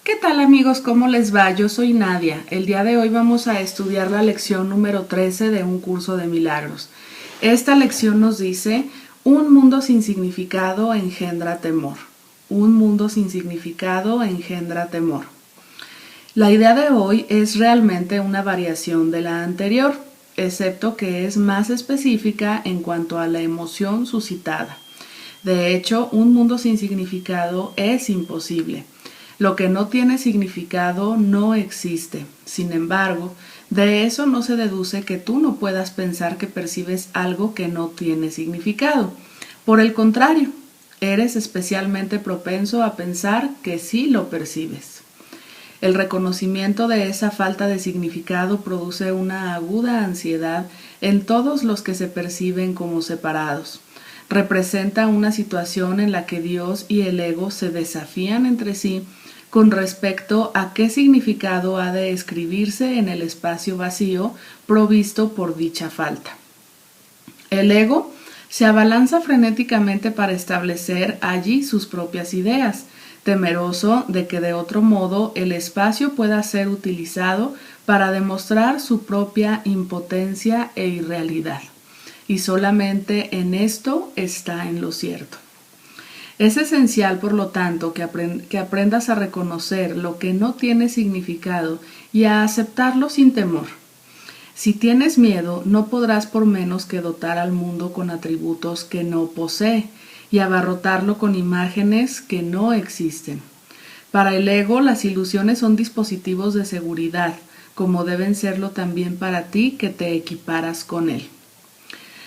¿Qué tal amigos? ¿Cómo les va? Yo soy Nadia. El día de hoy vamos a estudiar la lección número 13 de un curso de milagros. Esta lección nos dice, un mundo sin significado engendra temor. Un mundo sin significado engendra temor. La idea de hoy es realmente una variación de la anterior, excepto que es más específica en cuanto a la emoción suscitada. De hecho, un mundo sin significado es imposible. Lo que no tiene significado no existe. Sin embargo, de eso no se deduce que tú no puedas pensar que percibes algo que no tiene significado. Por el contrario, eres especialmente propenso a pensar que sí lo percibes. El reconocimiento de esa falta de significado produce una aguda ansiedad en todos los que se perciben como separados. Representa una situación en la que Dios y el ego se desafían entre sí con respecto a qué significado ha de escribirse en el espacio vacío provisto por dicha falta. El ego se abalanza frenéticamente para establecer allí sus propias ideas, temeroso de que de otro modo el espacio pueda ser utilizado para demostrar su propia impotencia e irrealidad. Y solamente en esto está en lo cierto. Es esencial, por lo tanto, que aprendas a reconocer lo que no tiene significado y a aceptarlo sin temor. Si tienes miedo, no podrás por menos que dotar al mundo con atributos que no posee y abarrotarlo con imágenes que no existen. Para el ego, las ilusiones son dispositivos de seguridad, como deben serlo también para ti que te equiparas con él.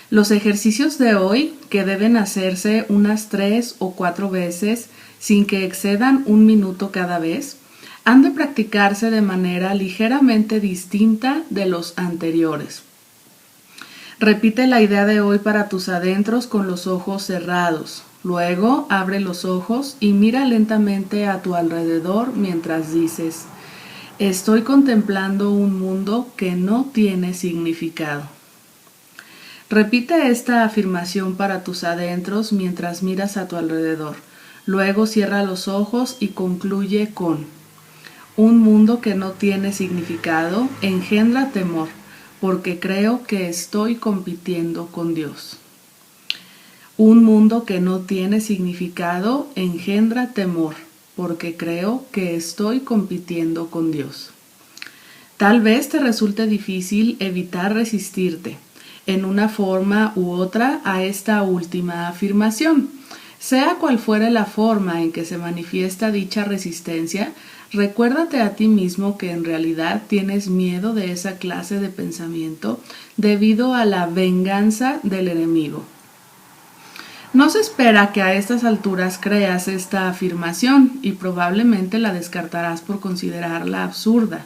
Los ejercicios de hoy, que deben hacerse unas 3 o 4 veces sin que excedan 1 minuto cada vez, han de practicarse de manera ligeramente distinta de los anteriores. Repite la idea de hoy para tus adentros con los ojos cerrados. Luego abre los ojos y mira lentamente a tu alrededor mientras dices, estoy contemplando un mundo que no tiene significado. Repite esta afirmación para tus adentros mientras miras a tu alrededor. Luego cierra los ojos y concluye con: un mundo que no tiene significado engendra temor, porque creo que estoy compitiendo con Dios. Un mundo que no tiene significado engendra temor, porque creo que estoy compitiendo con Dios. Tal vez te resulte difícil evitar resistirte en una forma u otra a esta última afirmación. Sea cual fuere la forma en que se manifiesta dicha resistencia, recuérdate a ti mismo que en realidad tienes miedo de esa clase de pensamiento debido a la venganza del enemigo. No se espera que a estas alturas creas esta afirmación y probablemente la descartarás por considerarla absurda.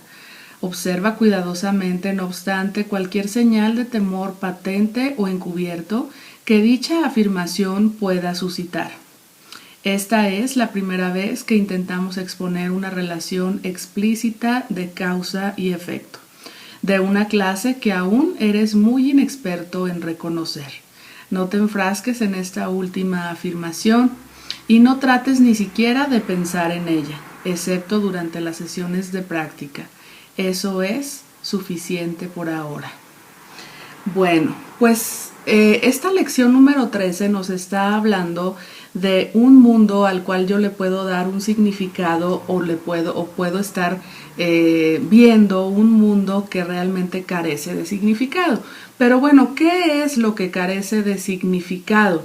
Observa cuidadosamente, no obstante, cualquier señal de temor patente o encubierto que dicha afirmación pueda suscitar. Esta es la primera vez que intentamos exponer una relación explícita de causa y efecto, de una clase que aún eres muy inexperto en reconocer. No te enfrasques en esta última afirmación y no trates ni siquiera de pensar en ella, excepto durante las sesiones de práctica. Eso es suficiente por ahora. Bueno, pues esta lección número 13 nos está hablando de un mundo al cual yo le puedo dar un significado o puedo estar viendo un mundo que realmente carece de significado. Pero bueno, ¿qué es lo que carece de significado?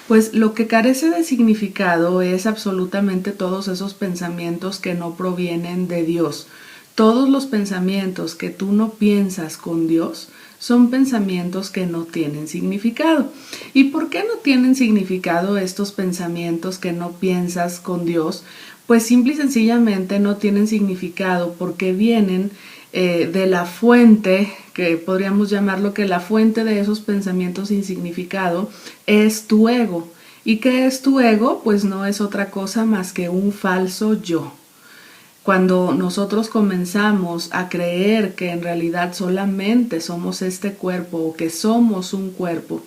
Pues lo que carece de significado es absolutamente todos esos pensamientos que no provienen de Dios. Todos los pensamientos que tú no piensas con Dios son pensamientos que no tienen significado. ¿Y por qué no tienen significado estos pensamientos que no piensas con Dios? Pues simple y sencillamente no tienen significado porque vienen de la fuente, que podríamos llamarlo que la fuente de esos pensamientos sin significado es tu ego. ¿Y qué es tu ego? Pues no es otra cosa más que un falso yo. Cuando nosotros comenzamos a creer que en realidad solamente somos este cuerpo o que somos un cuerpo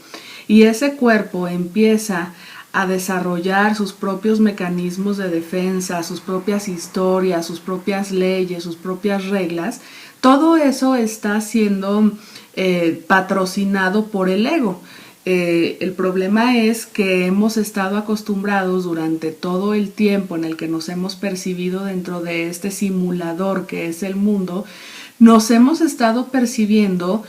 y ese cuerpo empieza a desarrollar sus propios mecanismos de defensa, sus propias historias, sus propias leyes, sus propias reglas, todo eso está siendo patrocinado por el ego. El problema es que hemos estado acostumbrados durante todo el tiempo en el que nos hemos percibido dentro de este simulador que es el mundo, nos hemos estado percibiendo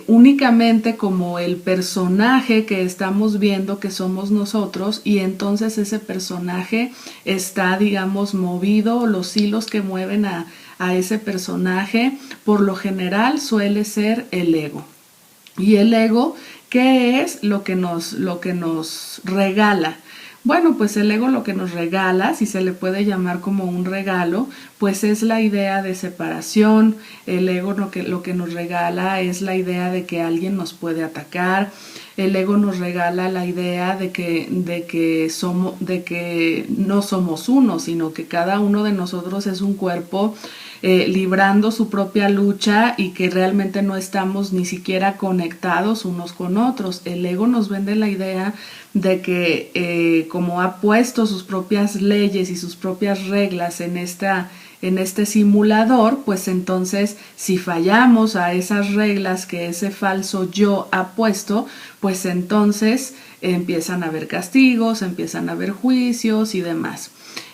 únicamente como el personaje que estamos viendo que somos nosotros, y entonces ese personaje está, digamos, movido, los hilos que mueven a ese personaje por lo general suele ser el ego. Y el ego, ¿qué es lo que nos regala? Bueno, pues el ego lo que nos regala, si se le puede llamar como un regalo, pues es la idea de separación. El ego lo que nos regala es la idea de que alguien nos puede atacar. El ego nos regala la idea de que no somos uno, sino que cada uno de nosotros es un cuerpo librando su propia lucha y que realmente no estamos ni siquiera conectados unos con otros. El ego nos vende la idea de que como ha puesto sus propias leyes y sus propias reglas en este simulador, pues entonces si fallamos a esas reglas que ese falso yo ha puesto, pues entonces empiezan a haber castigos, empiezan a haber juicios y demás.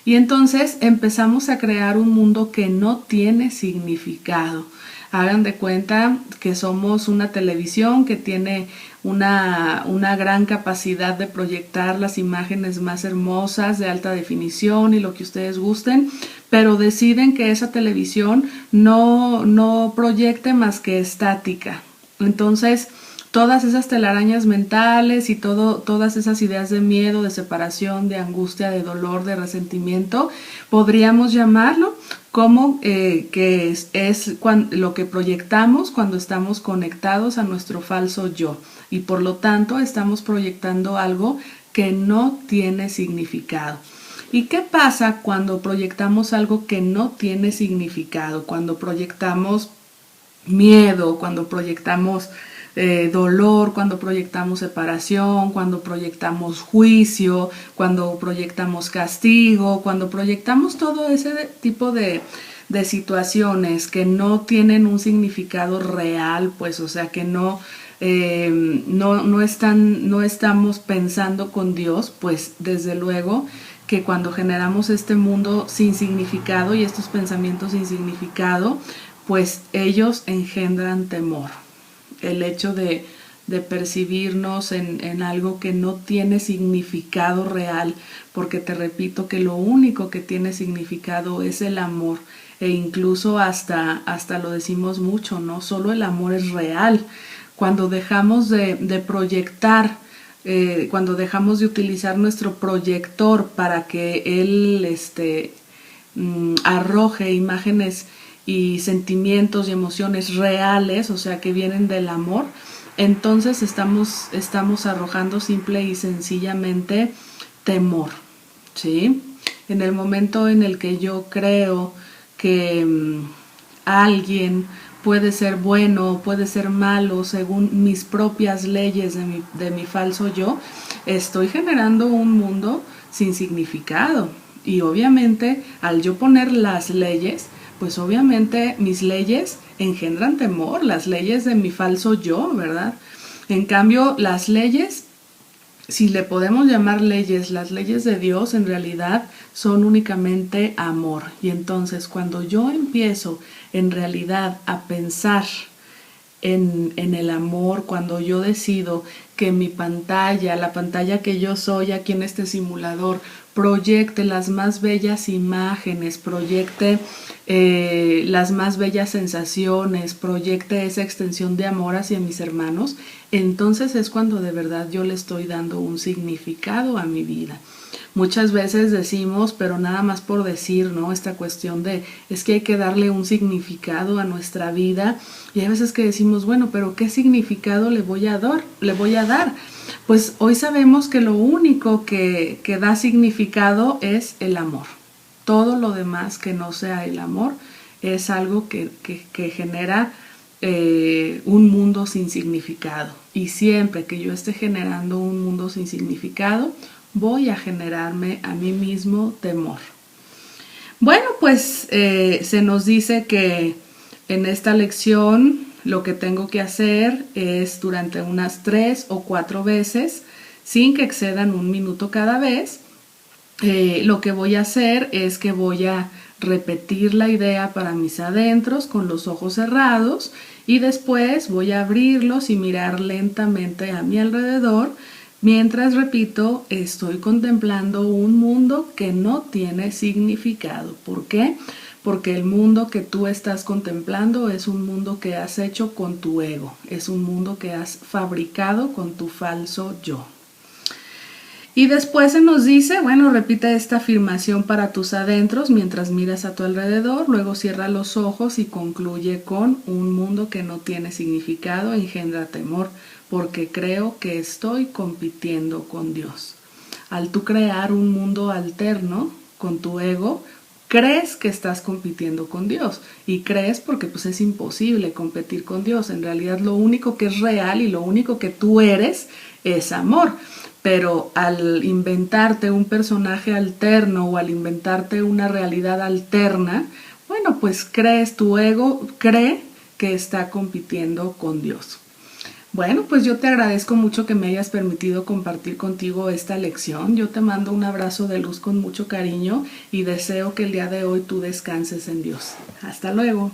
Y entonces empezamos a crear un mundo que no tiene significado. Hagan de cuenta que somos una televisión que tiene una gran capacidad de proyectar las imágenes más hermosas de alta definición y lo que ustedes gusten, pero deciden que esa televisión no proyecte más que estática. Entonces, todas esas telarañas mentales y todas esas ideas de miedo, de separación, de angustia, de dolor, de resentimiento, podríamos llamarlo como que es lo que proyectamos cuando estamos conectados a nuestro falso yo, y por lo tanto estamos proyectando algo que no tiene significado. ¿Y qué pasa cuando proyectamos algo que no tiene significado? Cuando proyectamos miedo, cuando proyectamos dolor, cuando proyectamos separación, cuando proyectamos juicio, cuando proyectamos castigo, cuando proyectamos todo ese tipo de situaciones que no tienen un significado real, pues, o sea, que no estamos pensando con Dios, pues desde luego que cuando generamos este mundo sin significado y estos pensamientos sin significado, pues ellos engendran temor. El hecho de percibirnos en algo que no tiene significado real, porque te repito que lo único que tiene significado es el amor, e incluso hasta lo decimos mucho, ¿no? Solo el amor es real. Cuando dejamos de proyectar, cuando dejamos de utilizar nuestro proyector para que él arroje imágenes y sentimientos y emociones reales, o sea, que vienen del amor, entonces estamos arrojando simple y sencillamente temor, ¿sí? En el momento en el que yo creo que alguien puede ser bueno o puede ser malo según mis propias leyes de mi falso yo, estoy generando un mundo sin significado. Y obviamente al yo poner las leyes, pues obviamente mis leyes engendran temor, las leyes de mi falso yo, ¿verdad? En cambio, las leyes, si le podemos llamar leyes, las leyes de Dios en realidad son únicamente amor. Y entonces cuando yo empiezo en realidad a pensar en el amor, cuando yo decido que mi pantalla, la pantalla que yo soy aquí en este simulador, proyecte las más bellas imágenes, proyecte las más bellas sensaciones, proyecte esa extensión de amor hacia mis hermanos, entonces es cuando de verdad yo le estoy dando un significado a mi vida. Muchas veces decimos, pero nada más por decir, ¿no? Esta cuestión de, es que hay que darle un significado a nuestra vida, y hay veces que decimos, bueno, pero ¿qué significado le voy a dar? Pues hoy sabemos que lo único que da significado es el amor. Todo lo demás que no sea el amor es algo que genera un mundo sin significado. Y siempre que yo esté generando un mundo sin significado, voy a generarme a mí mismo temor. Bueno, pues se nos dice que en esta lección lo que tengo que hacer es durante unas 3 o 4 veces, sin que excedan 1 minuto cada vez, lo que voy a hacer es que voy a repetir la idea para mis adentros con los ojos cerrados y después voy a abrirlos y mirar lentamente a mi alrededor. Mientras repito, estoy contemplando un mundo que no tiene significado. ¿Por qué? Porque el mundo que tú estás contemplando es un mundo que has hecho con tu ego, es un mundo que has fabricado con tu falso yo. Y después se nos dice, bueno, repite esta afirmación para tus adentros mientras miras a tu alrededor, luego cierra los ojos y concluye con: un mundo que no tiene significado engendra temor, porque creo que estoy compitiendo con Dios. Al tú crear un mundo alterno con tu ego, crees que estás compitiendo con Dios, y crees porque pues es imposible competir con Dios. En realidad lo único que es real y lo único que tú eres es amor. Pero al inventarte un personaje alterno o al inventarte una realidad alterna, bueno, pues tu ego cree que está compitiendo con Dios. Bueno, pues yo te agradezco mucho que me hayas permitido compartir contigo esta lección. Yo te mando un abrazo de luz con mucho cariño y deseo que el día de hoy tú descanses en Dios. Hasta luego.